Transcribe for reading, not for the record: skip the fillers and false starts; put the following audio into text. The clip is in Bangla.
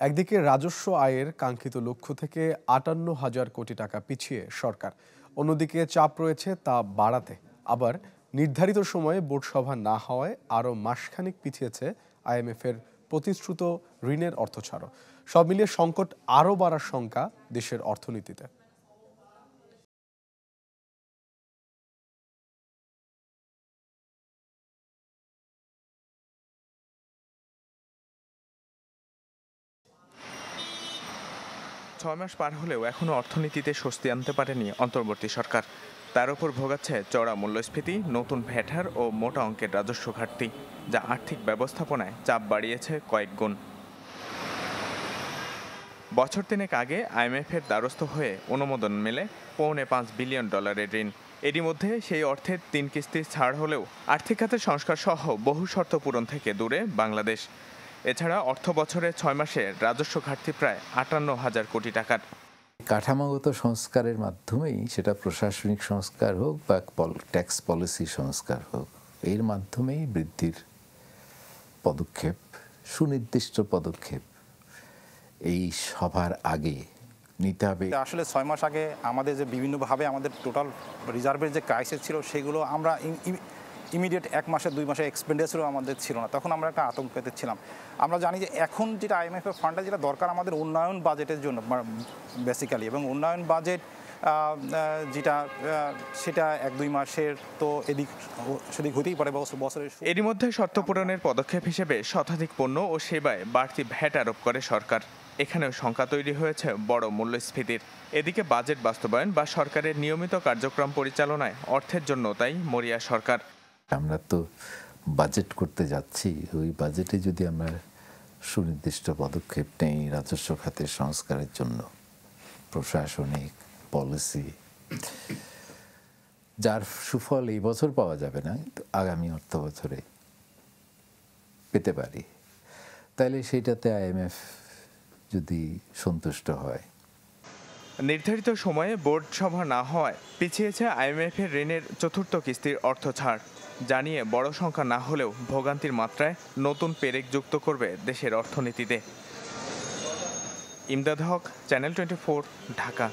একদিকে রাজস্ব আয়ের কাঙ্ক্ষিত লক্ষ্য থেকে ৫৮,০০০ কোটি টাকা পিছিয়ে সরকার, অন্যদিকে চাপ রয়েছে তা বাড়াতে। আবার নির্ধারিত সময়ে বোর্ড সভা না হওয়ায় আরও মাসখানেক পিছিয়েছে আইএমএফের প্রতিশ্রুত ঋণের অর্থ ছাড়ও। সব মিলিয়ে সংকট আরও বাড়ার শঙ্কা দেশের অর্থনীতিতে। ৬ মাস পার হলেও এখনো অর্থনীতিতে স্বস্তি আনতে পারেনি অন্তর্বর্তী সরকার। তার উপর ভোগাচ্ছে চড়া মূল্যস্ফীতি, নতুন ভ্যাট হার ও মোটা অঙ্কের রাজস্ব ঘাটতি, যা আর্থিক ব্যবস্থাপনায় চাপ বাড়িয়েছে কয়েক গুণ। বছর তিনেক আগে আইএমএফের দ্বারস্থ হয়ে অনুমোদন মেলে $৫.৫ বিলিয়ন ঋণ। এরই মধ্যে সেই অর্থের ৩ কিস্তির ছাড় হলেও আর্থিক খাতের সংস্কার সহ বহু শর্ত পূরণ থেকে দূরে বাংলাদেশ। এছাড়া অর্থ বছরে ৬ মাসে রাজস্ব ঘাটতি প্রায় ৫৮,০০০ কোটি টাকার। কাঠামোগত সংস্কারের মাধ্যমেই, সেটা প্রশাসনিক সংস্কার হোক বা ট্যাক্স পলিসি সংস্কার হোক, এর মাধ্যমেই বৃদ্ধির পদক্ষেপ, সুনির্দিষ্ট পদক্ষেপ এই সভার আগে নিতে হবে। আসলে ৬ মাস আগে আমাদের যে বিভিন্নভাবে আমাদের টোটাল রিজার্ভের যে ক্রাইসিস ছিল, সেগুলো আমরা ইমিডিয়েট ১ মাসে ২ মাসে এক্সপেন্ডিচারও আমাদের ছিল না। তখন আমরা একটা আতঙ্কেতে ছিলাম। আমরা জানি যে এখন যেটা আইএমএফের ফান্ডে যেটা দরকার আমাদের উন্নয়ন বাজেটের জন্য বেসিক্যালি, এবং উন্নয়ন বাজেট যেটা সেটা ১-২ মাসের তো এদিক সেদিক হতেই পারে বছরের। এরই মধ্যে শর্ত পূরণের পদক্ষেপ হিসেবে শতাধিক পণ্য ও সেবায় বাড়তি ভ্যাট আরোপ করে সরকার। এখানেও শঙ্কা তৈরি হয়েছে বড় মূল্যস্ফীতির। এদিকে বাজেট বাস্তবায়ন বা সরকারের নিয়মিত কার্যক্রম পরিচালনায় অর্থের জন্য তাই মরিয়া সরকার। আমরা তো বাজেট করতে যাচ্ছি, ওই বাজেটে যদি আমরা সুনির্দিষ্ট পদক্ষেপ নেই রাজস্ব খাতের সংস্কারের জন্য, প্রশাসনিক পলিসি, যার সুফল এই বছর পাওয়া যাবে না, কিন্তু আগামী অর্থ বছরে পেতে পারি, তাহলে সেইটাতে আইএমএফ যদি সন্তুষ্ট হয়। নির্ধারিত সময়ে বোর্ড সভা না হওয়ায় পিছিয়েছে আইএমএফের ঋণের চতুর্থ কিস্তির অর্থ ছাড়। জানিয়ে বড় সংখ্যা না হলেও ভোগান্তির মাত্রায় নতুন পেরেক যুক্ত করবে দেশের অর্থনীতিতে। ইমদাদ হক, চ্যানেল 24, ঢাকা।